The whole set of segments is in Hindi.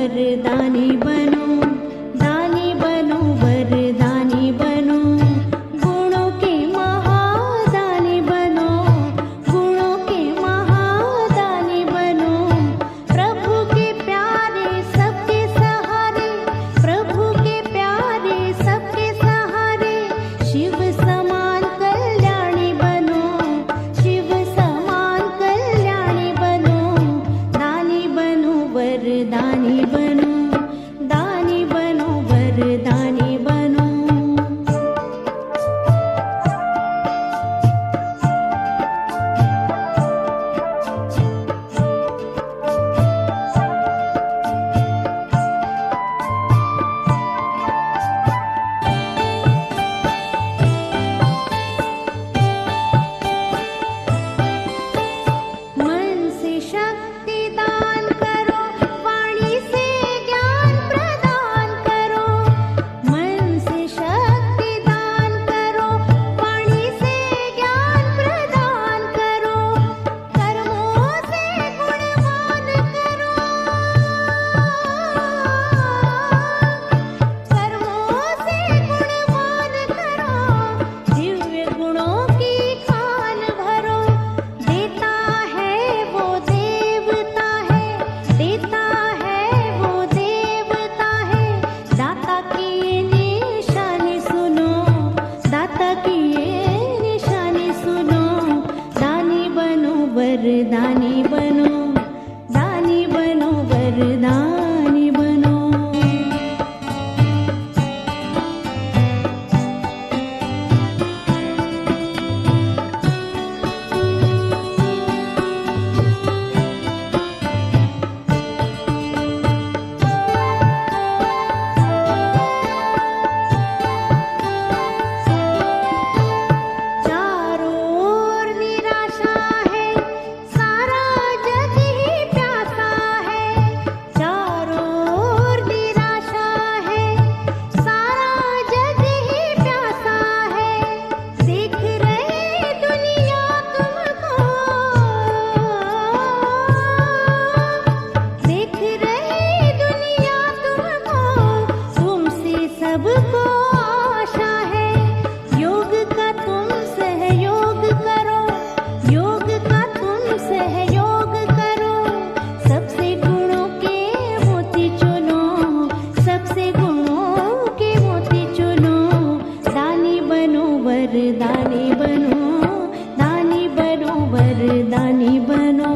वरदानी बनो, दानी बनो, वरदानी बनो, गुणों के महादानी बनो, गुणों के महादानी बनो, प्रभु के प्यारे सबके सहारे, प्रभु के प्यारे सबके सहारे, शिव समान कल्याणी बनो, शिव समान कल्याणी बनो, दानी बनो, वरदानी बनो, दानी बनो, वरदानी बनो। मन से शक्ति दान करो, वाणी से ज्ञान प्रदान करो, मन से शक्ति दान करो, वाणी से ज्ञान प्रदान करो, कर्मों से गुणवान करो, कर्मों से गुणवान करो, दिव्य गुणों की खान भरो, देता है वो देवता है, देता है वो देवता है, दाता की ये निशानी सुनो, दाता की ये निशानी सुनो, दानी बनो, वरदानी बनो, दानी बनो, वरदानी बनो। चारों ओर निराशा है, सारा जग ही प्यासा है, चारों ओर निराशा है, सारा जग ही प्यासा है, देख रहे दुनिया तुमको, देख रहे दुनिया तुमको, तुमसे सबको आशा है, योग का तुम सहयोग करो, योग का तुम सहयोग करो, सबसे गुणों के मोती चुनो, सबसे गुणों के मोती चुनो, दानी बनो, वरदानी बनो, दानी बनो, वरदानी बनो।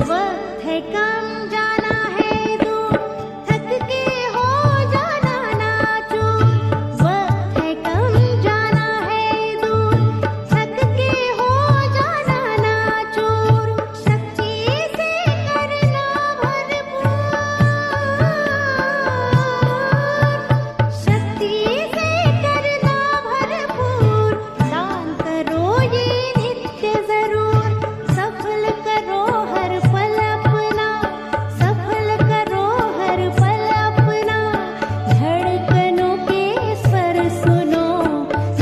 वक्त है कम, जाना है दूर, थक के हो जाना नाचूर, वक्त है कम, जाना है दूर, थक के हो जाना नाचूर, शक्ति से करना भरपूर, शक्ति से करना भरपूर, दान करो ये नित्य जरूर, सफल करो हर पल अपना, सफल करो हर पल अपना, धड़कनों के स्वर सुनो,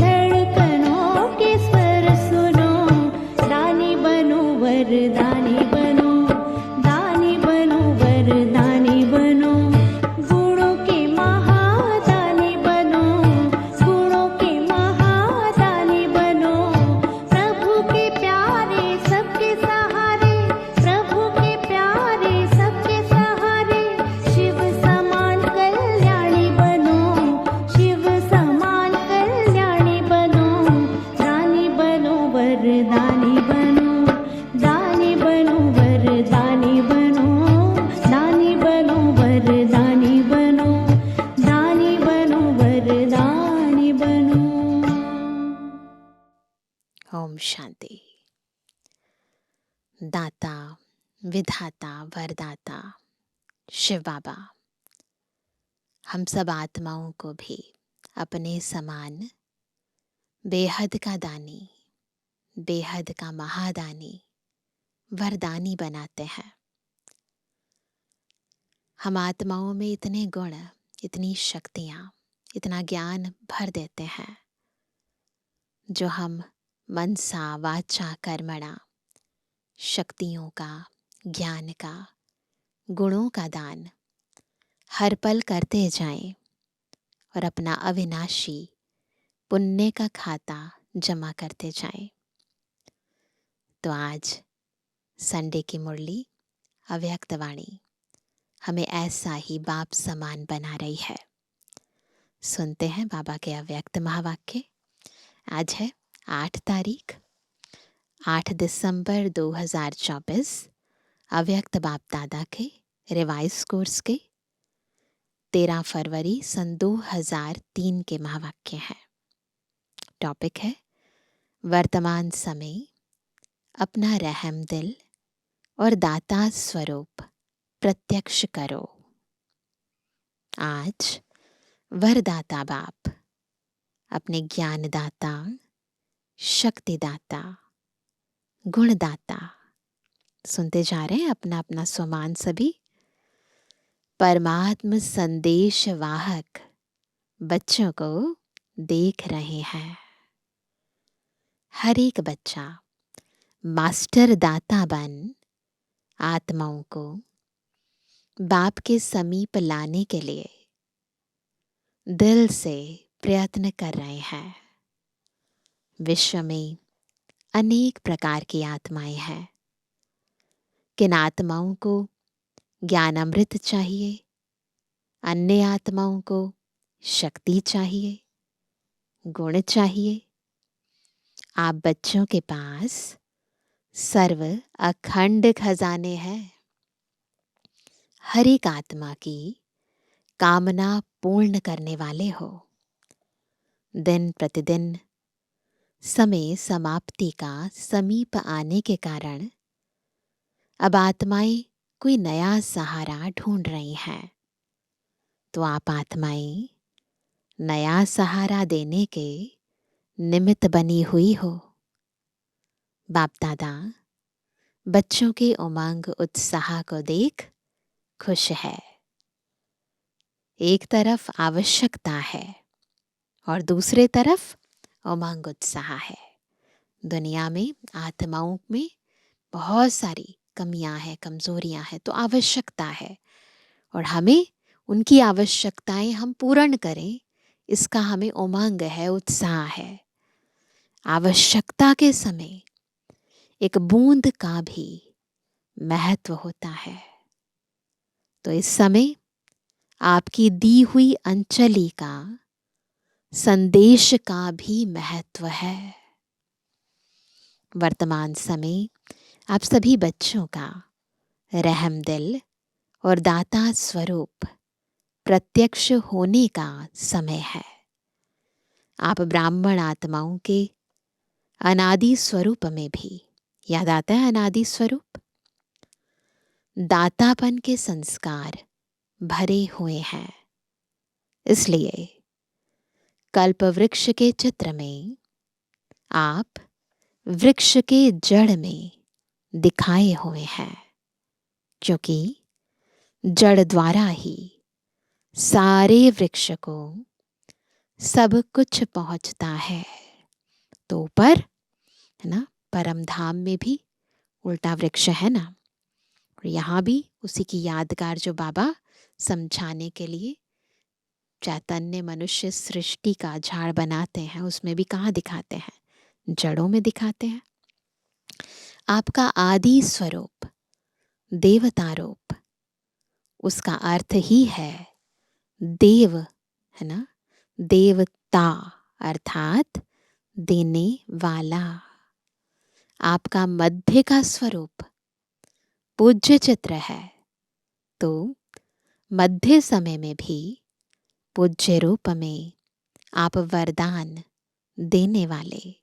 धड़कनों के स्वर सुनो, दानी बनो, वरदानी बनो, दानी बनो, वरदानी बनो, गुणों के महादानी बनो, गुणों के महादानी बनो, प्रभु के प्यारे सबके सहारे, प्रभु के प्यारे सबके सहारे, शिव समान कल्याणी बनो, शिव समान कल्याणी बनो, दानी बनो, वरदानी बनो, दानी बनो, वरदानी बनो, दानी बनो, वरदानी बनो, दानी बनो, वरदानी बनो। ओम शांति। दाता, विधाता, वरदाता शिव बाबा हम सब आत्माओं को भी अपने समान बेहद का दानी, बेहद का महादानी वरदानी बनाते हैं। हम आत्माओं में इतने गुण, इतनी शक्तियाँ, इतना ज्ञान भर देते हैं जो हम मनसा वाचा कर्मणा शक्तियों का, ज्ञान का, गुणों का दान हर पल करते जाएं और अपना अविनाशी पुण्य का खाता जमा करते जाएं। तो आज संडे की मुरली अव्यक्त वाणी हमें ऐसा ही बाप समान बना रही है। सुनते हैं बाबा के अव्यक्त महावाक्य। आज है 8 तारीख, 8 दिसंबर 2024, अव्यक्त बाप दादा के रिवाइज कोर्स के 13 फरवरी सन 2003 के महावाक्य हैं। टॉपिक है वर्तमान समय अपना रहम दिल और दाता स्वरूप प्रत्यक्ष करो। आज वरदाता बाप अपने ज्ञानदाता, शक्तिदाता, गुणदाता सुनते जा रहे हैं अपना अपना स्वमान सभी परमात्म संदेश वाहक बच्चों को देख रहे हैं। हर एक बच्चा मास्टर दाता बन आत्माओं को बाप के समीप लाने के लिए दिल से प्रयत्न कर रहे हैं। विश्व में अनेक प्रकार की आत्माएं हैं। किन आत्माओं को ज्ञान अमृत चाहिए, अन्य आत्माओं को शक्ति चाहिए, गुण चाहिए। आप बच्चों के पास सर्व अखंड खजाने हैं। हर एक आत्मा की कामना पूर्ण करने वाले हो। दिन प्रतिदिन समय समाप्ति का समीप आने के कारण अब आत्माएं कोई नया सहारा ढूंढ रही हैं। तो आप आत्माएं नया सहारा देने के निमित्त बनी हुई हो। बाप दादा बच्चों के उमंग उत्साह को देख खुश है। एक तरफ आवश्यकता है और दूसरे तरफ उमंग उत्साह है। दुनिया में आत्माओं में बहुत सारी कमियां हैं, कमजोरियां हैं, तो आवश्यकता है और हमें उनकी आवश्यकताएं हम पूर्ण करें, इसका हमें उमंग है, उत्साह है। आवश्यकता के समय एक बूंद का भी महत्व होता है। तो इस समय आपकी दी हुई अंजलि का, संदेश का भी महत्व है। वर्तमान समय आप सभी बच्चों का रहम दिल और दाता स्वरूप प्रत्यक्ष होने का समय है। आप ब्राह्मण आत्माओं के अनादि स्वरूप में भी, याद आता है अनादि स्वरूप, दातापन के संस्कार भरे हुए हैं। इसलिए कल्प वृक्ष के चित्र में आप वृक्ष के जड़ में दिखाए हुए हैं, क्योंकि जड़ द्वारा ही सारे वृक्ष को सब कुछ पहुंचता है। तो ऊपर है ना, परम धाम में भी उल्टा वृक्ष है ना, और यहाँ भी उसी की यादगार जो बाबा समझाने के लिए चैतन्य मनुष्य सृष्टि का झाड़ बनाते हैं, उसमें भी कहाँ दिखाते हैं? जड़ों में दिखाते हैं। आपका आदि स्वरूप देवता रूप, उसका अर्थ ही है देव, है ना, देवता अर्थात देने वाला। आपका मध्य का स्वरूप पूज्य चित्र है, तो मध्य समय में भी पूज्य रूप में आप वरदान देने वाले,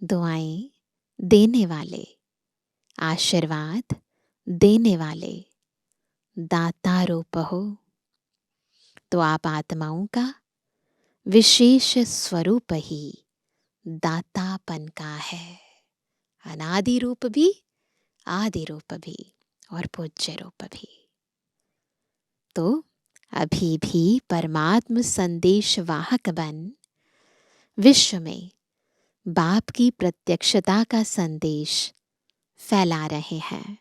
दुआएं देने वाले, आशीर्वाद देने वाले दाता रूप हो। तो आप आत्माओं का विशेष स्वरूप ही दातापन का है। अनादि रूप भी, आदि रूप भी और पूज्य रूप भी। तो अभी भी परमात्म संदेश वाहक बन विश्व में बाप की प्रत्यक्षता का संदेश फैला रहे हैं।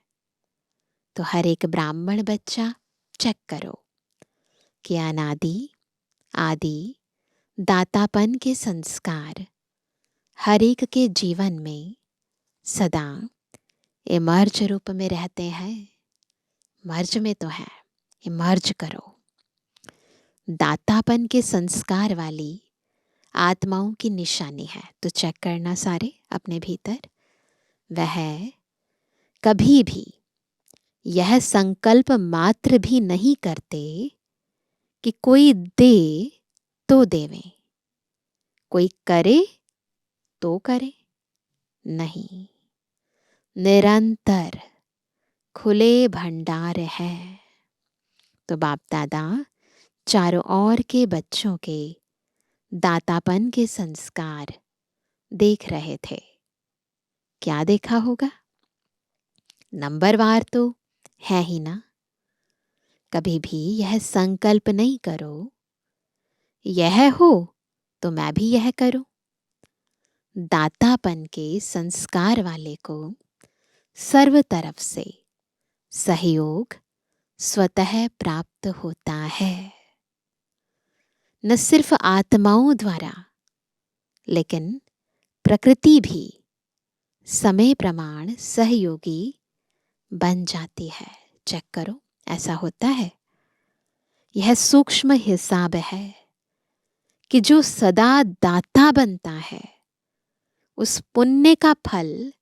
तो हर एक ब्राह्मण बच्चा चेक करो कि अनादि आदि दातापन के संस्कार हर एक के जीवन में सदा इमर्ज रूप में रहते हैं। मर्ज में तो है, इमर्ज करो। दातापन के संस्कार वाली आत्माओं की निशानी है। तो चेक करना सारे अपने भीतर। वह कभी भी यह संकल्प मात्र भी नहीं करते कि कोई दे तो देवे, कोई करे तो करे। नहीं, निरंतर खुले भंडार है। तो बाप दादा चारों ओर के बच्चों के दातापन के संस्कार देख रहे थे। क्या देखा होगा? नंबरवार तो है ही ना। कभी भी यह संकल्प नहीं करो यह हो तो मैं भी यह करूं। दातापन के संस्कार वाले को सर्व तरफ से सहयोग स्वतः प्राप्त होता है। न सिर्फ आत्माओं द्वारा लेकिन प्रकृति भी समय प्रमाण सहयोगी बन जाती है। चेक करो, ऐसा होता है। यह सूक्ष्म हिसाब है कि जो सदा दाता बनता है उस पुण्य का फल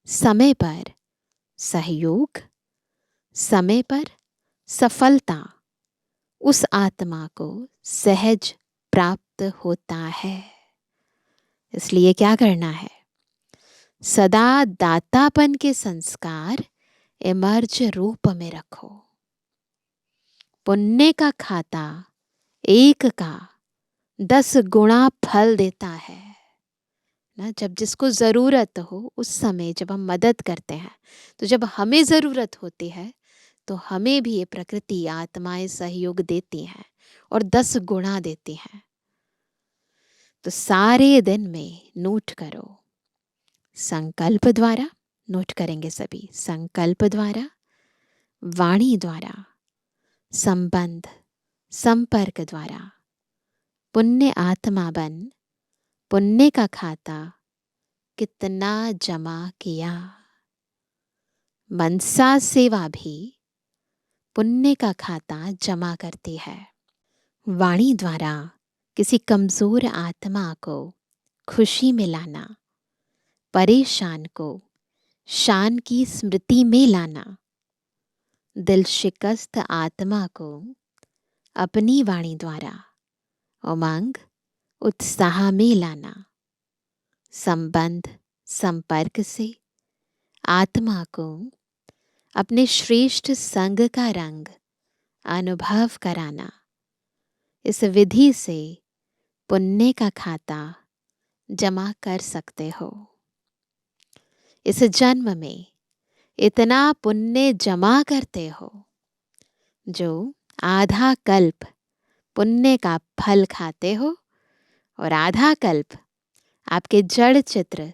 समय पर सहयोग, समय पर सफलता उस आत्मा को सहज प्राप्त होता है। इसलिए क्या करना है? सदा दातापन के संस्कार इमर्ज रूप में रखो। पुण्य का खाता 1 का 10 गुणा फल देता है ना। जब जिसको जरूरत हो उस समय जब हम मदद करते हैं, तो जब हमें जरूरत होती है तो हमें भी ये प्रकृति आत्माएं सहयोग देती हैं और 10 गुणा देती हैं। तो सारे दिन में नोट करो, संकल्प द्वारा नोट करेंगे सभी। संकल्प द्वारा, वाणी द्वारा, संबंध संपर्क द्वारा पुण्य आत्मा बन पुण्य का खाता कितना जमा किया। मनसा सेवा भी पुण्य का खाता जमा करती है। वाणी द्वारा किसी कमजोर आत्मा को खुशी में लाना, परेशान को शान की स्मृति में लाना, दिल शिकस्त आत्मा को अपनी वाणी द्वारा उमंग उत्साह में लाना, संबंध संपर्क से आत्मा को अपने श्रेष्ठ संग का रंग अनुभव कराना। इस विधि से पुण्य का खाता जमा कर सकते हो। इस जन्म में इतना पुण्य जमा करते हो जो आधा कल्प पुण्य का फल खाते हो और आधा कल्प आपके जड़ चित्र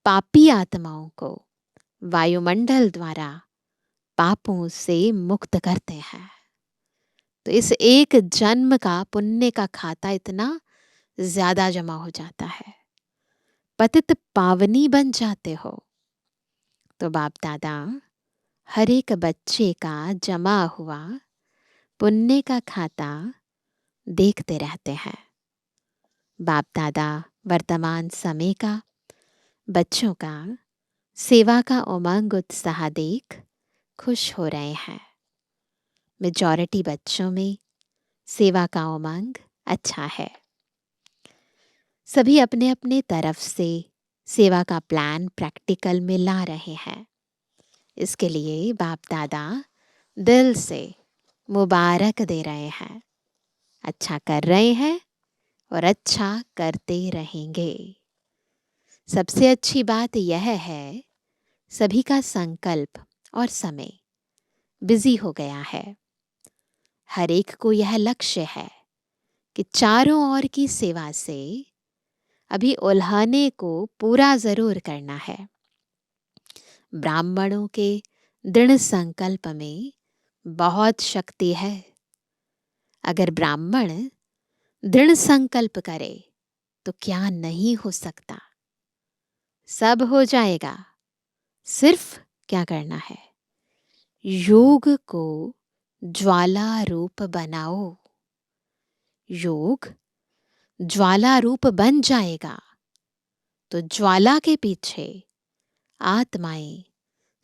पापी आत्माओं को वायुमंडल द्वारा पापों से मुक्त करते हैं। तो इस एक जन्म का पुण्य का खाता इतना ज्यादा जमा हो जाता है, पतित पावनी बन जाते हो। तो बाप दादा हर एक बच्चे का जमा हुआ पुण्य का खाता देखते रहते हैं। बाप दादा वर्तमान समय का बच्चों का सेवा का उमंग उत्साह देख खुश हो रहे हैं। मेजॉरिटी बच्चों में सेवा का उमंग अच्छा है। सभी अपने अपने तरफ से सेवा का प्लान प्रैक्टिकल में ला रहे हैं। इसके लिए बाप दादा दिल से मुबारक दे रहे हैं। अच्छा कर रहे हैं और अच्छा करते रहेंगे। सबसे अच्छी बात यह है, सभी का संकल्प और समय बिजी हो गया है। हर एक को यह लक्ष्य है कि चारों ओर की सेवा से अभी उल्हाने को पूरा जरूर करना है। ब्राह्मणों के दृढ़ संकल्प में बहुत शक्ति है। अगर ब्राह्मण दृढ़ संकल्प करे तो क्या नहीं हो सकता, सब हो जाएगा। सिर्फ क्या करना है, योग को ज्वाला रूप बनाओ। योग ज्वाला रूप बन जाएगा तो ज्वाला के पीछे आत्माएं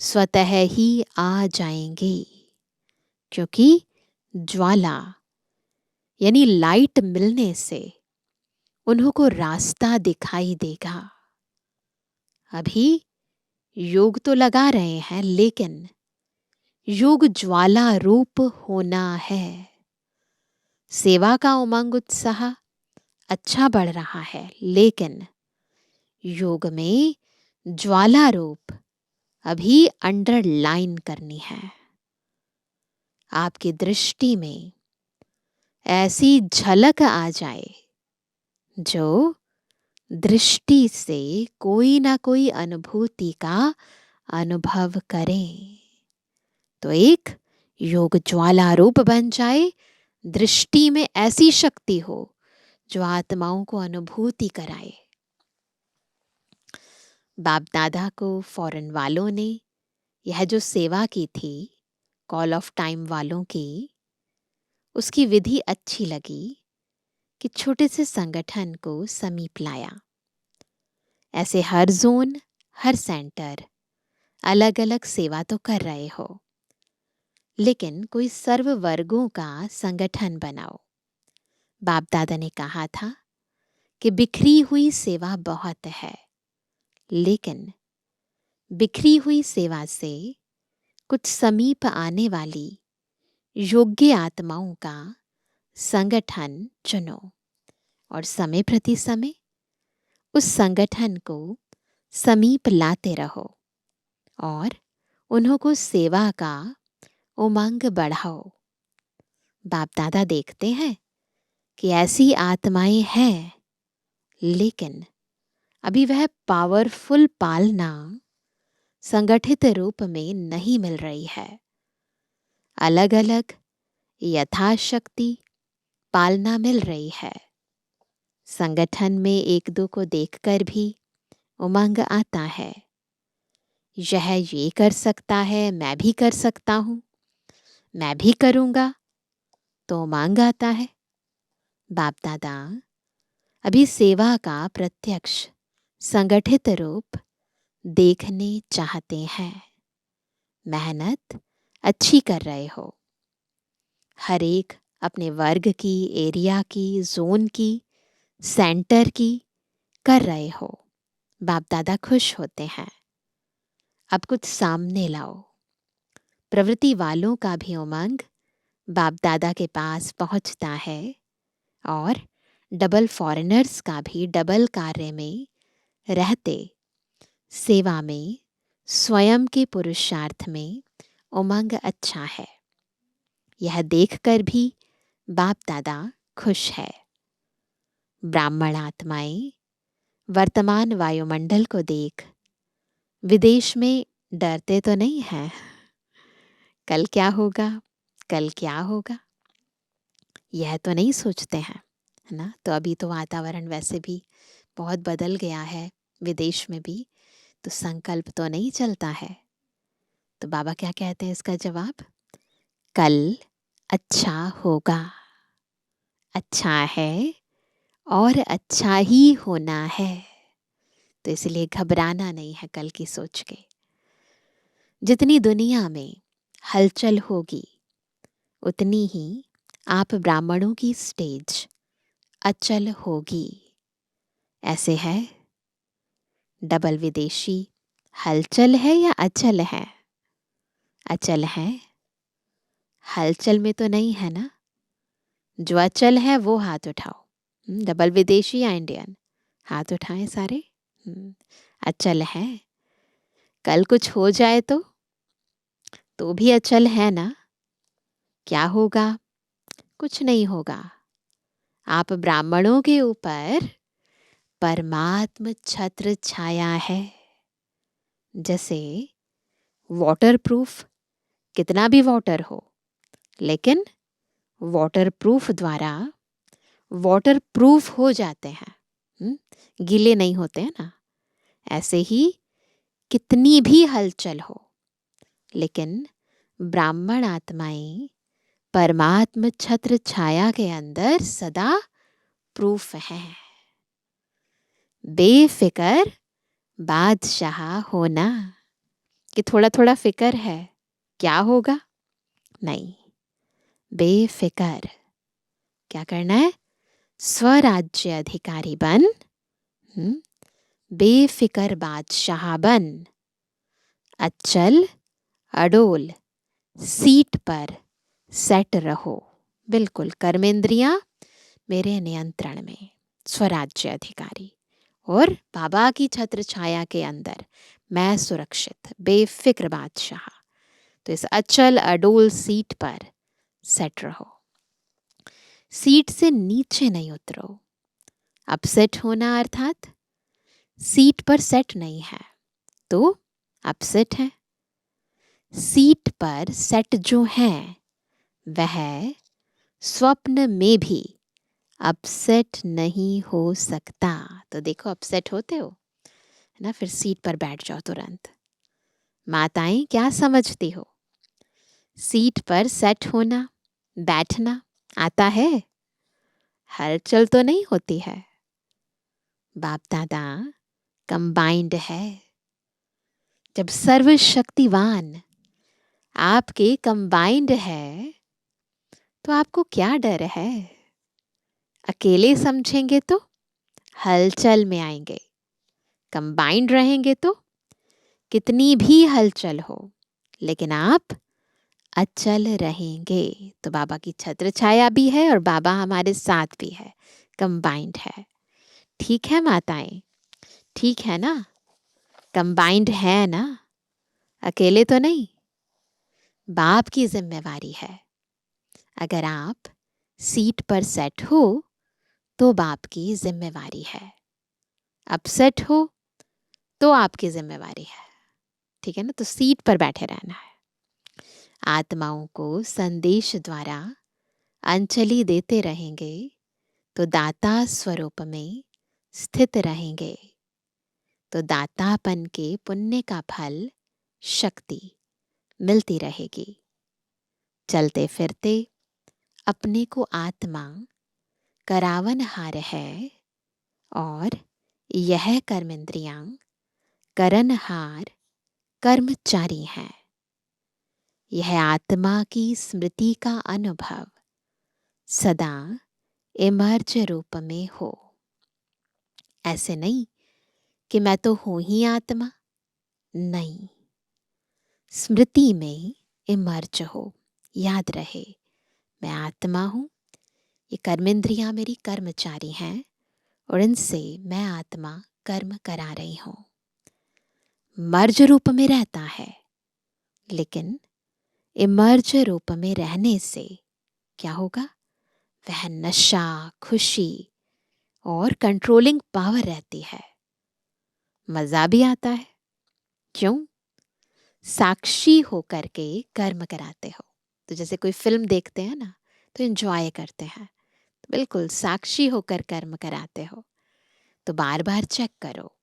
स्वतः ही आ जाएंगी, क्योंकि ज्वाला यानी लाइट मिलने से उन्हों को रास्ता दिखाई देगा। अभी योग तो लगा रहे हैं, लेकिन योग ज्वाला रूप होना है। सेवा का उमंग उत्साह अच्छा बढ़ रहा है, लेकिन योग में ज्वाला रूप अभी अंडरलाइन करनी है। आपकी दृष्टि में ऐसी झलक आ जाए जो दृष्टि से कोई ना कोई अनुभूति का अनुभव करें, तो एक योग ज्वाला रूप बन जाए। दृष्टि में ऐसी शक्ति हो जो आत्माओं को अनुभूति कराए। बाप दादा को फॉरेन वालों ने यह जो सेवा की थी, कॉल ऑफ टाइम वालों की, उसकी विधि अच्छी लगी कि छोटे से संगठन को समीप लाया। ऐसे हर जोन, हर सेंटर अलग अलग सेवा तो कर रहे हो, लेकिन कोई सर्व वर्गों का संगठन बनाओ। बाप दादा ने कहा था कि बिखरी हुई सेवा बहुत है, लेकिन बिखरी हुई सेवा से कुछ समीप आने वाली योग्य आत्माओं का संगठन चुनो और समय प्रति समय उस संगठन को समीप लाते रहो और उन्हों को सेवा का उमंग बढ़ाओ। बाप दादा देखते हैं कि ऐसी आत्माएं हैं, लेकिन अभी वह पावरफुल पालना संगठित रूप में नहीं मिल रही है। अलग अलग यथाशक्ति पालना मिल रही है। संगठन में एक दो को देखकर भी उमंग आता है, यह ये कर सकता है, मैं भी कर सकता हूं, मैं भी करूंगा, तो उमंग आता है। बाप दादा अभी सेवा का प्रत्यक्ष संगठित रूप देखने चाहते हैं। मेहनत अच्छी कर रहे हो, हर एक अपने वर्ग की, एरिया की, जोन की, सेंटर की कर रहे हो। बाप दादा खुश होते हैं। अब कुछ सामने लाओ। प्रवृत्ति वालों का भी उमंग बाप दादा के पास पहुंचता है और डबल फॉरेनर्स का भी डबल कार्य में रहते सेवा में, स्वयं के पुरुषार्थ में उमंग अच्छा है। यह देखकर भी बाप दादा खुश है। ब्राह्मण आत्माएं वर्तमान वायुमंडल को देख विदेश में डरते तो नहीं हैं। कल क्या होगा, कल क्या होगा, यह तो नहीं सोचते हैं, है ना। तो अभी तो वातावरण वैसे भी बहुत बदल गया है विदेश में भी, तो संकल्प तो नहीं चलता है। तो बाबा क्या कहते हैं इसका जवाब, कल अच्छा होगा, अच्छा है और अच्छा ही होना है। तो इसलिए घबराना नहीं है कल की सोच के। जितनी दुनिया में हलचल होगी, उतनी ही आप ब्राह्मणों की स्टेज अचल होगी। ऐसे है, डबल विदेशी हलचल है या अचल है? अचल है। हलचल में तो नहीं है ना। जो अचल है वो हाथ उठाओ। डबल विदेशी या इंडियन, हाथ उठाएं सारे। अचल है। कल कुछ हो जाए तो भी अचल है ना। क्या होगा? कुछ नहीं होगा। आप ब्राह्मणों के ऊपर परमात्म छत्र छाया है। जैसे वाटरप्रूफ, कितना भी वाटर हो, लेकिन वाटरप्रूफ द्वारा वाटरप्रूफ हो जाते हैं। गीले नहीं होते हैं ना। ऐसे ही कितनी भी हलचल हो, लेकिन ब्राह्मण आत्माएं परमात्म छत्र छाया के अंदर सदा प्रूफ है। बेफिकर बादशाह होना। कि थोड़ा थोड़ा फिकर है, क्या होगा? नहीं, बेफिकर क्या करना है? स्वराज्य अधिकारी बन, बेफिकर बादशाह बन, अचल अडोल सीट पर सेट रहो। बिल्कुल कर्मेंद्रियां मेरे नियंत्रण में, स्वराज्य अधिकारी और बाबा की छत्र छाया के अंदर मैं सुरक्षित, बेफिक्र बादशाह। तो इस अचल अडोल सीट पर सेट रहो। सीट से नीचे नहीं उतरो। अपसेट होना अर्थात सीट पर सेट नहीं है तो अपसेट है। सीट पर सेट जो है वह स्वप्न में भी अपसेट नहीं हो सकता। तो देखो, अपसेट होते हो है ना, फिर सीट पर बैठ जाओ तुरंत। माताएं क्या समझती हो? सीट पर सेट होना, बैठना आता है, हलचल तो नहीं होती है। बाप दादा कंबाइंड है। जब सर्वशक्तिवान आपके कंबाइंड है तो आपको क्या डर है? अकेले समझेंगे तो हलचल में आएंगे, कंबाइंड रहेंगे तो कितनी भी हलचल हो लेकिन आप अचल रहेंगे। तो बाबा की छत्र छाया भी है और बाबा हमारे साथ भी है, कंबाइंड है। ठीक है माताएं, ठीक है ना? कंबाइंड है ना, अकेले तो नहीं। बाप की जिम्मेवारी है। अगर आप सीट पर सेट हो तो बाप की जिम्मेवारी है, अपसेट हो तो आपकी जिम्मेवारी है। ठीक है ना? तो सीट पर बैठे रहना है। आत्माओं को संदेश द्वारा अंजलि देते रहेंगे तो दाता स्वरूप में स्थित रहेंगे। तो दातापन के पुण्य का फल, शक्ति मिलती रहेगी। चलते फिरते अपने को आत्मा करावनहार है और यह कर्मेंद्रियां करनहार कर्मचारी हैं। यह आत्मा की स्मृति का अनुभव सदा इमर्ज रूप में हो। ऐसे नहीं कि मैं तो हूं ही आत्मा, नहीं, स्मृति में इमर्ज हो। याद रहे मैं आत्मा हूं, ये कर्मेंद्रियां मेरी कर्मचारी हैं और इनसे मैं आत्मा कर्म करा रही हूं। मर्ज रूप में रहता है, लेकिन इमर्ज रूप में रहने से क्या होगा? वह नशा, खुशी और कंट्रोलिंग पावर रहती है। मजा भी आता है। क्यों? साक्षी होकर के कर्म कराते हो। तो जैसे कोई फिल्म देखते हैं ना तो एंजॉय करते हैं, तो बिल्कुल साक्षी होकर कर्म कराते हो। तो बार बार चेक करो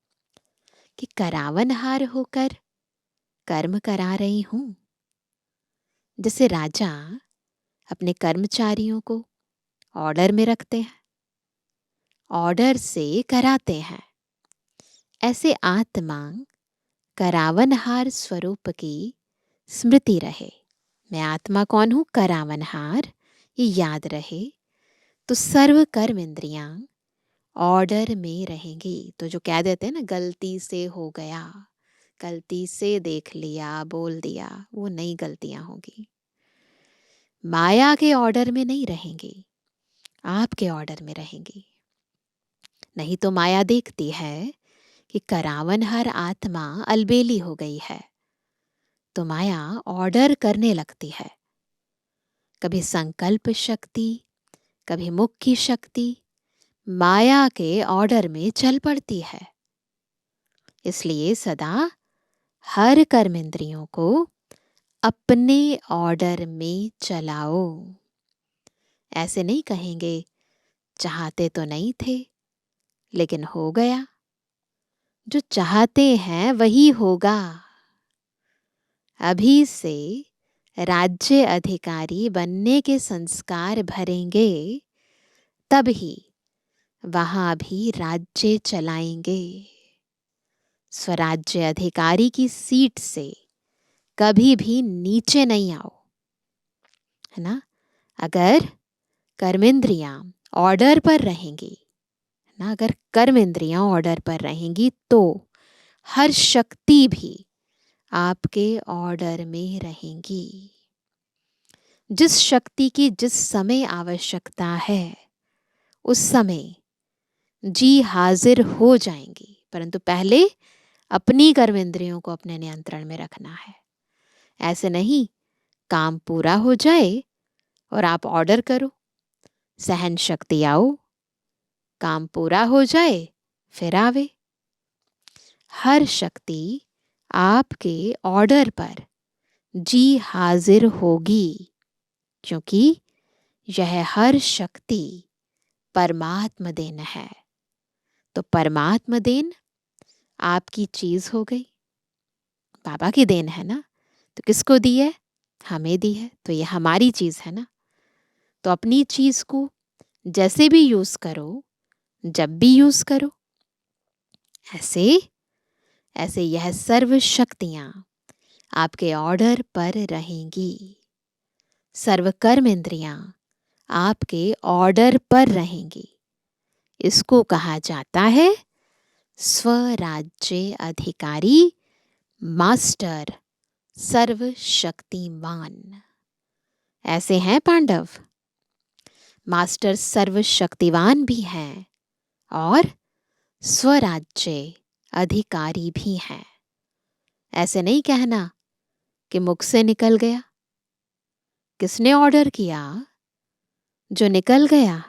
कि करावनहार होकर कर्म करा रही हूं। जैसे राजा अपने कर्मचारियों को ऑर्डर में रखते हैं, ऑर्डर से कराते हैं, ऐसे आत्मा करावनहार स्वरूप की स्मृति रहे। मैं आत्मा कौन हूं? करावनहार, ये याद रहे तो सर्व कर्म इंद्रियां ऑर्डर में रहेंगी। तो जो कह देते हैं ना, गलती से हो गया, गलती से देख लिया, बोल दिया, वो नई गलतियां होंगी। माया के ऑर्डर में नहीं रहेंगी, आपके ऑर्डर में रहेंगी। नहीं तो माया देखती है कि करावन हर आत्मा अलबेली हो गई है, तो माया ऑर्डर करने लगती है। कभी संकल्प शक्ति, कभी मुख की शक्ति माया के ऑर्डर में चल पड़ती है। इसलिए सदा हर कर्मेंद्रियों को अपने ऑर्डर में चलाओ। ऐसे नहीं कहेंगे चाहते तो नहीं थे लेकिन हो गया। जो चाहते हैं वही होगा। अभी से राज्य अधिकारी बनने के संस्कार भरेंगे, तभी वहां भी राज्य चलाएंगे। स्वराज्य अधिकारी की सीट से कभी भी नीचे नहीं आओ, है ना। अगर कर्मेंद्रियां ऑर्डर पर रहेंगी, ना, अगर कर्मेंद्रियां ऑर्डर पर रहेंगी तो हर शक्ति भी आपके ऑर्डर में रहेंगी। जिस शक्ति की जिस समय आवश्यकता है उस समय जी हाजिर हो जाएंगी, परंतु पहले अपनी कर्मेंद्रियों को अपने नियंत्रण में रखना है। ऐसे नहीं काम पूरा हो जाए और आप ऑर्डर करो, सहन शक्ति आओ, काम पूरा हो जाए फिर आवे। हर शक्ति आपके ऑर्डर पर जी हाजिर होगी, क्योंकि यह हर शक्ति परमात्म देन है। तो परमात्म देन आपकी चीज हो गई, बाबा की देन है ना। तो किसको दी है? हमें दी है, तो ये हमारी चीज है ना। तो अपनी चीज को जैसे भी यूज करो, जब भी यूज करो, ऐसे ऐसे यह सर्व शक्तियां आपके ऑर्डर पर रहेंगी। सर्व कर्म इंद्रियां आपके ऑर्डर पर रहेंगी। इसको कहा जाता है स्वराज्य अधिकारी, मास्टर, सर्वशक्तिमान। ऐसे हैं पांडव, मास्टर सर्वशक्तिवान भी हैं और स्वराज्य अधिकारी भी हैं। ऐसे नहीं कहना कि मुख से निकल गया। किसने ऑर्डर किया? जो निकल गया।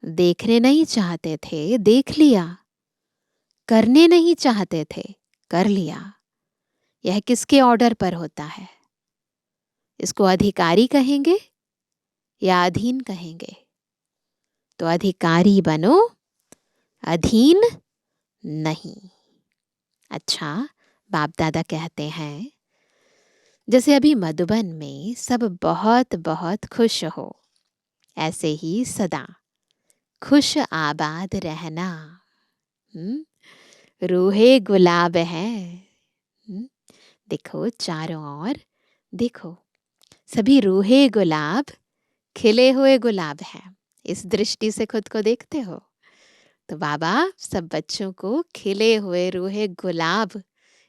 देखने नहीं चाहते थे, देख लिया। करने नहीं चाहते थे, कर लिया। यह किसके ऑर्डर पर होता है? इसको अधिकारी कहेंगे या अधीन कहेंगे? तो अधिकारी बनो, अधीन नहीं। अच्छा, बाप दादा कहते हैं जैसे अभी मधुबन में सब बहुत बहुत खुश हो, ऐसे ही सदा खुश आबाद रहना। रूहे गुलाब हैं। देखो चारों ओर, देखो सभी रूहे गुलाब, खिले हुए गुलाब हैं। इस दृष्टि से खुद को देखते हो तो बाबा सब बच्चों को खिले हुए रूहे गुलाब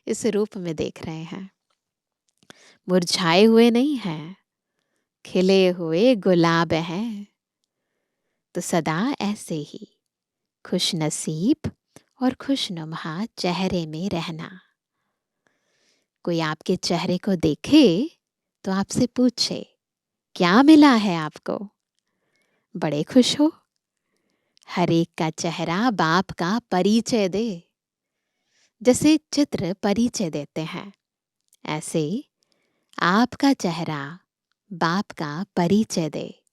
इस रूप में देख रहे हैं। मुरझाए हुए नहीं हैं, खिले हुए गुलाब हैं। तो सदा ऐसे ही खुश नसीब और खुशनुमा चेहरे में रहना। कोई आपके चेहरे को देखे तो आपसे पूछे क्या मिला है आपको, बड़े खुश हो। हर एक का चेहरा बाप का परिचय दे। जैसे चित्र परिचय देते हैं, ऐसे आपका चेहरा बाप का परिचय दे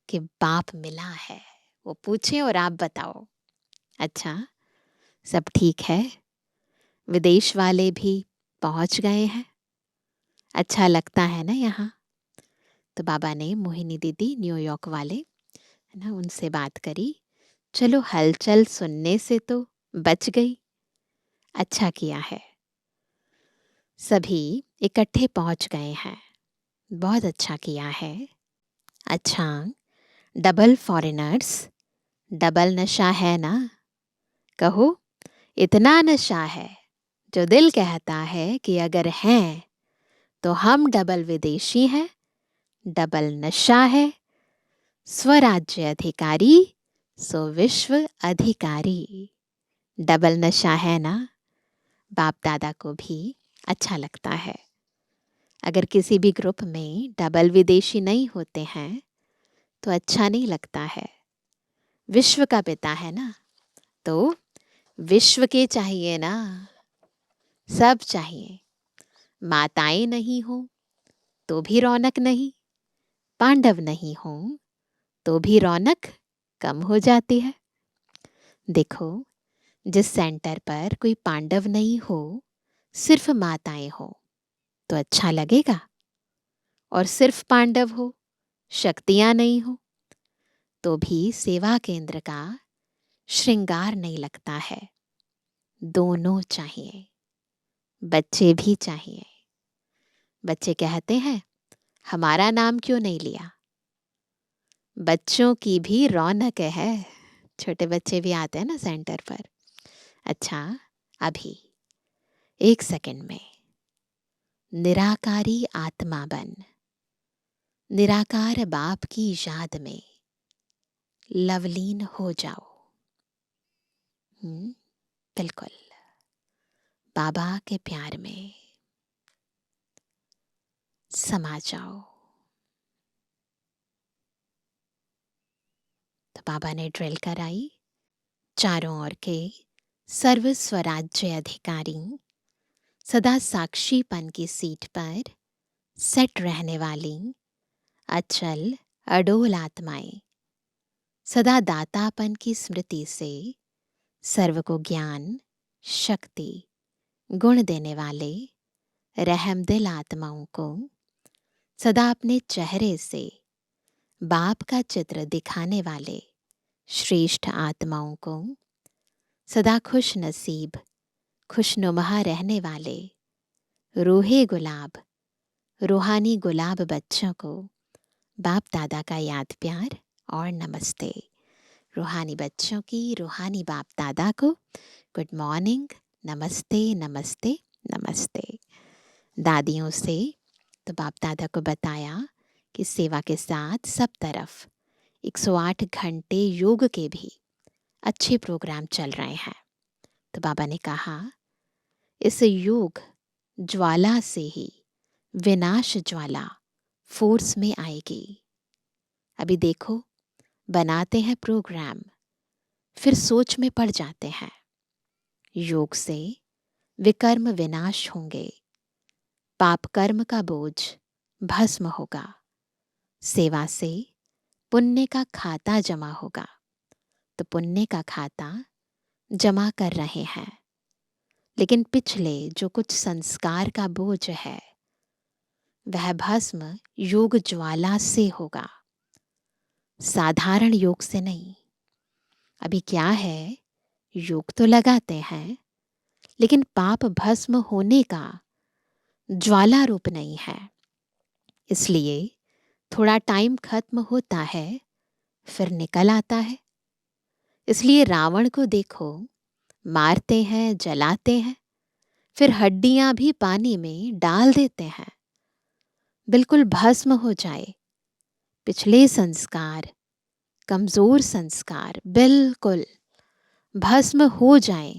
कि बाप मिला है। वो पूछे और आप बताओ अच्छा सब ठीक है। विदेश वाले भी पहुंच गए हैं, अच्छा लगता है ना यहाँ। तो बाबा ने मोहिनी दीदी न्यूयॉर्क वाले है ना, उनसे बात करी। चलो हलचल सुनने से तो बच गई, अच्छा किया है। सभी इकट्ठे पहुंच गए हैं, बहुत अच्छा किया है। अच्छा, डबल फॉरेनर्स, डबल नशा है ना। कहो इतना नशा है जो दिल कहता है कि अगर हैं तो हम डबल विदेशी हैं, डबल नशा है। स्वराज्य अधिकारी सो विश्व अधिकारी। डबल नशा है ना, बाप दादा को भी अच्छा लगता है। अगर किसी भी ग्रुप में डबल विदेशी नहीं होते हैं तो अच्छा नहीं लगता है। विश्व का पिता है ना, तो विश्व के चाहिए ना, सब चाहिए। माताएं नहीं हो तो भी रौनक नहीं, पांडव नहीं हो तो भी रौनक कम हो जाती है। देखो, जिस सेंटर पर कोई पांडव नहीं हो, सिर्फ माताएं हो, तो अच्छा लगेगा। और सिर्फ पांडव हो, शक्तियां नहीं हो, तो भी सेवा केंद्र का श्रृंगार नहीं लगता है। दोनों चाहिए, बच्चे भी चाहिए। बच्चे कहते हैं, हमारा नाम क्यों नहीं लिया? बच्चों की भी रौनक है। छोटे बच्चे भी आते हैं ना सेंटर पर। अच्छा, अभी 1 सेकंड में निराकारी आत्मा बन निराकार बाप की याद में लवलीन हो जाओ। बिल्कुल बाबा के प्यार में समा जाओ। तो बाबा ने ड्रिल कराई। चारों ओर के सर्व स्वराज्य अधिकारी सदा साक्षीपन की सीट पर सेट रहने वाली अचल अडोल आत्माएं, सदा दातापन की स्मृति से सर्व को ज्ञान शक्ति गुण देने वाले रहमदिल आत्माओं को सदा अपने चेहरे से बाप का चित्र दिखाने वाले श्रेष्ठ आत्माओं को सदा खुश नसीब खुशनुमा रहने वाले रूहे गुलाब रूहानी गुलाब बच्चों को बाप दादा का याद प्यार और नमस्ते। रूहानी बच्चों की रूहानी बाप दादा को गुड मॉर्निंग, नमस्ते नमस्ते नमस्ते। दादियों से तो बाप दादा को बताया कि सेवा के साथ सब तरफ 108 घंटे योग के भी अच्छे प्रोग्राम चल रहे हैं। तो बाबा ने कहा, इस योग ज्वाला से ही विनाश ज्वाला फोर्स में आएगी। अभी देखो, बनाते हैं प्रोग्राम, फिर सोच में पड़ जाते हैं। योग से विकर्म विनाश होंगे, पाप कर्म का बोझ भस्म होगा, सेवा से पुण्य का खाता जमा होगा। तो पुण्य का खाता जमा कर रहे हैं, लेकिन पिछले जो कुछ संस्कार का बोझ है वह भस्म योग ज्वाला से होगा, साधारण योग से नहीं। अभी क्या है, योग तो लगाते हैं लेकिन पाप भस्म होने का ज्वाला रूप नहीं है, इसलिए थोड़ा टाइम खत्म होता है फिर निकल आता है। इसलिए रावण को देखो, मारते हैं जलाते हैं, फिर हड्डियां भी पानी में डाल देते हैं, बिल्कुल भस्म हो जाए। पिछले संस्कार, कमजोर संस्कार बिल्कुल भस्म हो जाए।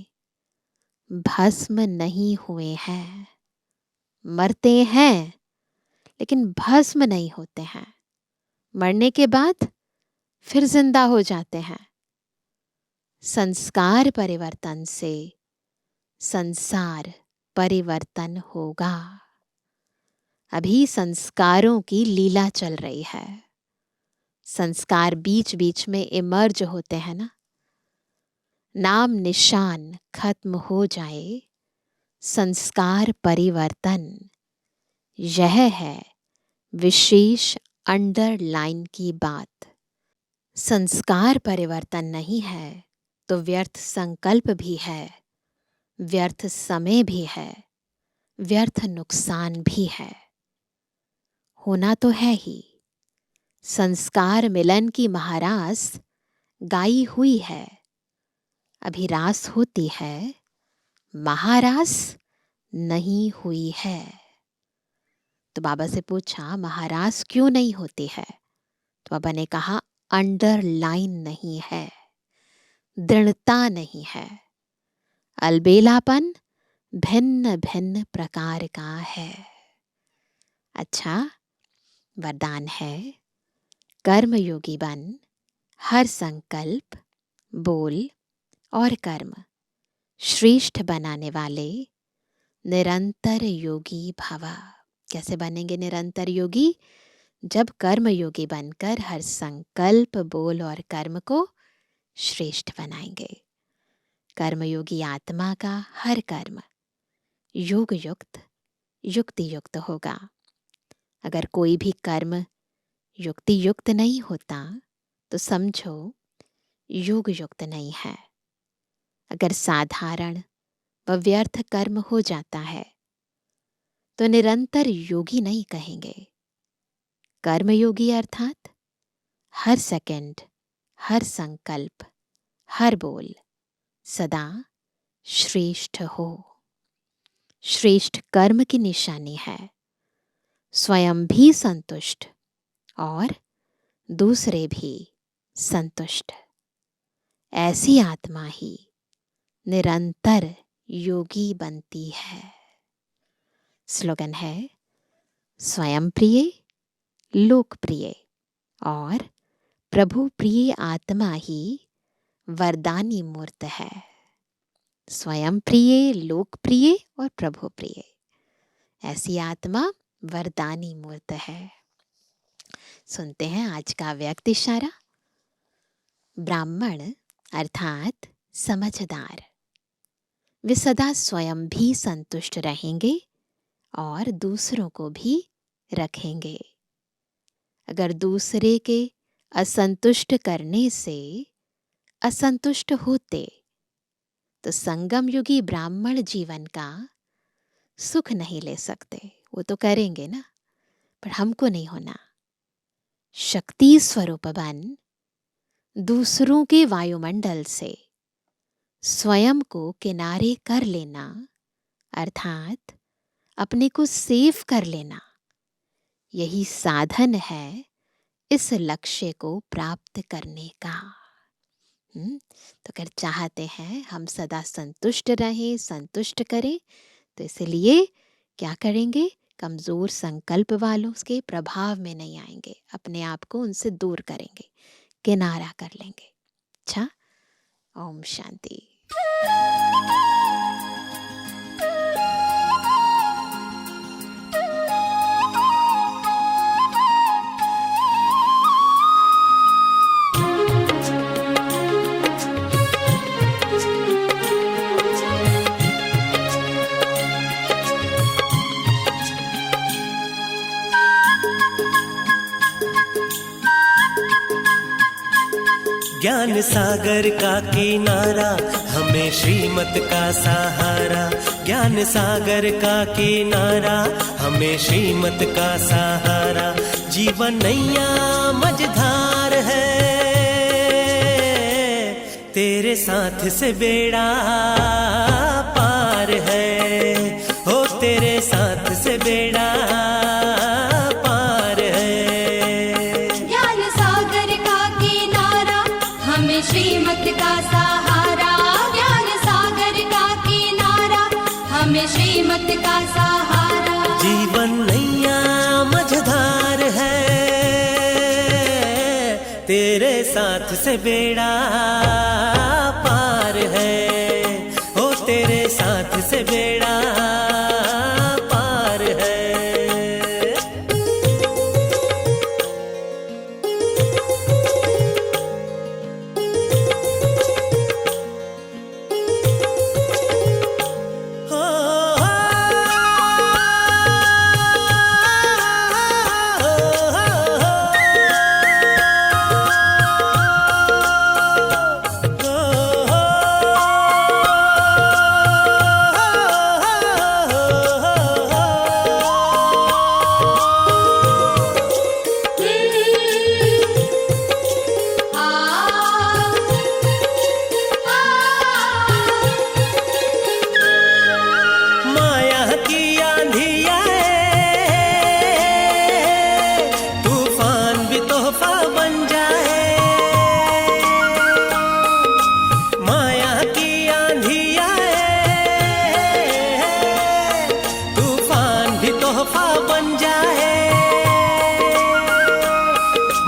भस्म नहीं हुए हैं, मरते हैं लेकिन भस्म नहीं होते हैं। मरने के बाद फिर जिंदा हो जाते हैं। संस्कार परिवर्तन से संसार परिवर्तन होगा। अभी संस्कारों की लीला चल रही है। संस्कार बीच बीच में इमर्ज होते हैं ना। नाम निशान खत्म हो जाए, संस्कार परिवर्तन, यह है विशेष अंडरलाइन की बात। संस्कार परिवर्तन नहीं है तो व्यर्थ संकल्प भी है, व्यर्थ समय भी है, व्यर्थ नुकसान भी है। होना तो है ही। संस्कार मिलन की महारास गाई हुई है, अभी रास होती है, महारास नहीं हुई है। तो बाबा से पूछा, महारास क्यों नहीं होती है? तो बाबा ने कहा, अंडरलाइन नहीं है, दृढ़ता नहीं है। अलबेलापन भिन्न भिन्न प्रकार का है। अच्छा, वरदान है, कर्मयोगी बन हर संकल्प, बोल और कर्म श्रेष्ठ बनाने वाले निरंतर योगी भव। कैसे बनेंगे निरंतर योगी? जब कर्म योगी बनकर हर संकल्प, बोल और कर्म को श्रेष्ठ बनाएंगे। कर्मयोगी आत्मा का हर कर्म योग युक्त, युक्ति युक्त होगा। अगर कोई भी कर्म युक्ति युक्त नहीं होता तो समझो योग युक्त नहीं है। अगर साधारण व व्यर्थ कर्म हो जाता है तो निरंतर योगी नहीं कहेंगे। कर्मयोगी अर्थात हर सेकंड, हर संकल्प, हर बोल सदा श्रेष्ठ हो। श्रेष्ठ कर्म की निशानी है स्वयं भी संतुष्ट और दूसरे भी संतुष्ट। ऐसी आत्मा ही निरंतर योगी बनती है। स्लोगन है, स्वयं प्रिय, लोकप्रिय और प्रभु प्रिय आत्मा ही वरदानी मूर्त है। स्वयं प्रिय, लोकप्रिय और प्रभु प्रिय, ऐसी आत्मा वरदानी मूर्त है। सुनते हैं आज का व्यक्त इशारा। ब्राह्मण अर्थात समझदार, वे सदा स्वयं भी संतुष्ट रहेंगे और दूसरों को भी रखेंगे। अगर दूसरे के असंतुष्ट करने से असंतुष्ट होते तो संगम युगी ब्राह्मण जीवन का सुख नहीं ले सकते। वो तो करेंगे ना, पर हमको नहीं होना। शक्ति स्वरूप बन दूसरों के वायुमंडल से स्वयं को किनारे कर लेना, अर्थात अपने को सेफ कर लेना, यही साधन है इस लक्ष्य को प्राप्त करने का। तो अगर चाहते हैं हम सदा संतुष्ट रहें, संतुष्ट करें, तो इसलिए क्या करेंगे? कमजोर संकल्प वालों के प्रभाव में नहीं आएंगे, अपने आप को उनसे दूर करेंगे, किनारा कर लेंगे। अच्छा, ओम शांति। ज्ञान सागर का किनारा, हमें श्रीमत का सहारा। ज्ञान सागर का किनारा, हमें श्रीमत का सहारा। जीवन नैया मझधार है, तेरे साथ से बेड़ा पार है। हो तेरे साथ से बेड़ा पार है। ज्ञान सागर का किनारा, हमें श्रीमत का सहारा। ज्ञान सागर का किनारा, हमें श्रीमत का सहारा। जीवन नैया मझधार है, तेरे साथ से बेड़ा पार है। ओ तेरे साथ से बेड़ा पार है। तोहफा बन जाए,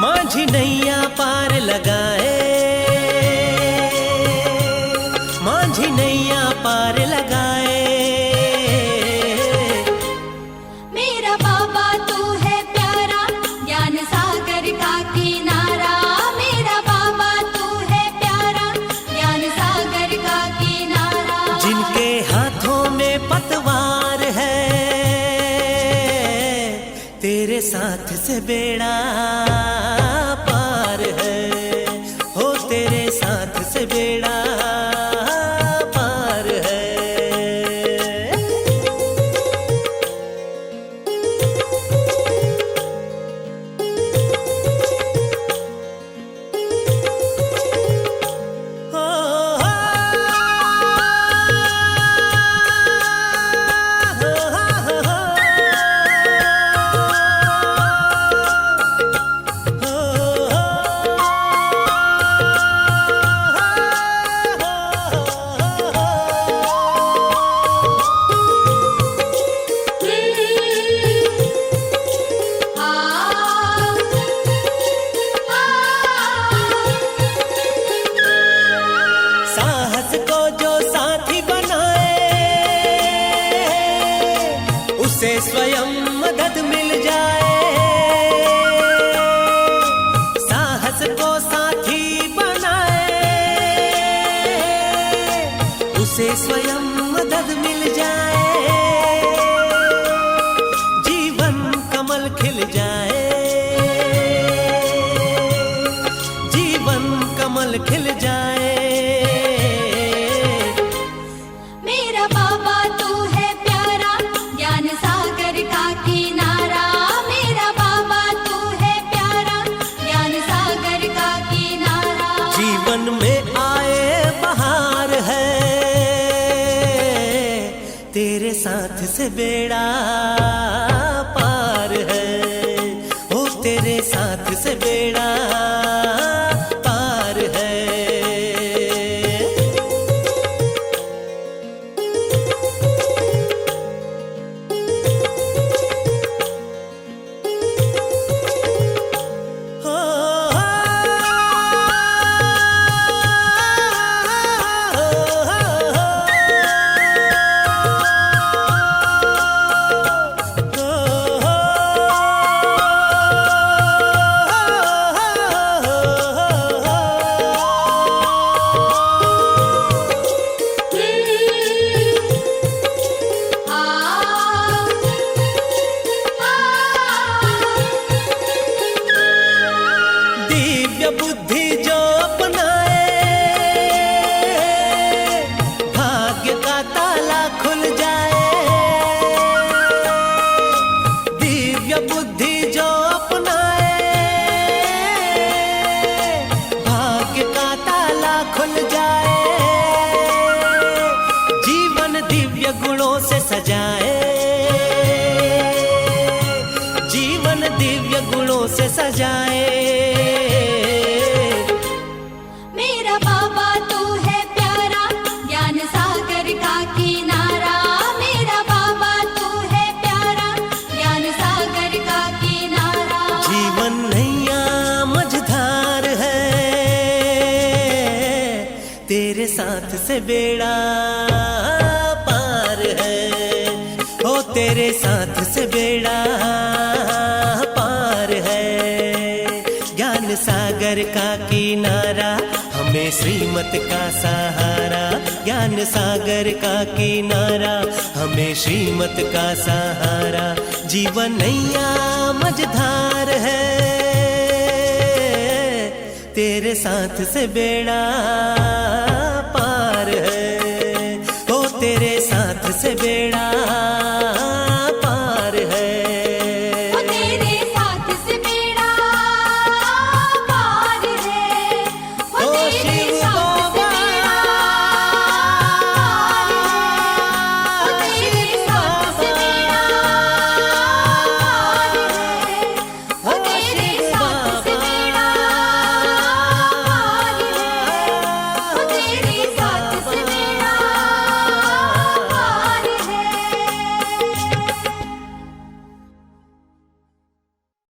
माझी नैया पार लगाए, माझी नैया पार लगाए। मेरा बाबा तू है प्यारा, ज्ञान सागर का किनारा। मेरा बाबा तू है प्यारा, ज्ञान सागर का किनारा। जिनके हाथों में पतवार है, तेरे साथ से बेड़ा पार है, हो तेरे साथ से बेड़ा पार है। हो, साहस को जो साथी बनाए, उसे स्वयं मदद मिल जाए। साहस को साथी बनाए, उसे स्वयं मदद मिल जाए। जीवन कमल खिल जाए, जीवन कमल खिल जाए। मेरा बाबा तू है प्यारा, ज्ञान सागर का किनारा। मेरा बाबा तू है प्यारा, ज्ञान सागर का किनारा। जीवन में आए बहार है, तेरे साथ से बेड़ा पार है, हो तेरे साथ से बेड़ा पार है। हो, दिव्य बुद्धि जो अपनाए, भाग्य का ताला खुल जाए। दिव्य बुद्धि जो अपनाए, भाग्य का ताला खुल जाए। जीवन दिव्य गुणों से सजाए, जीवन दिव्य गुणों से सजाए। मेरा बाबा तू है प्यारा, ज्ञान सागर का किनारा। मेरा बाबा तू है प्यारा, ज्ञान सागर का किनारा। जीवन नैया मझधार है, तेरे साथ से बेड़ा पार है, हो तेरे साथ से बेड़ा पार है। ज्ञान सागर का किनारा, हमें श्रीमत का सहारा। ज्ञान सागर का किनारा, हमें श्रीमत का सहारा। जीवन नैया मझधार है, तेरे साथ से बेड़ा पार है, हो तेरे साथ से बेड़ा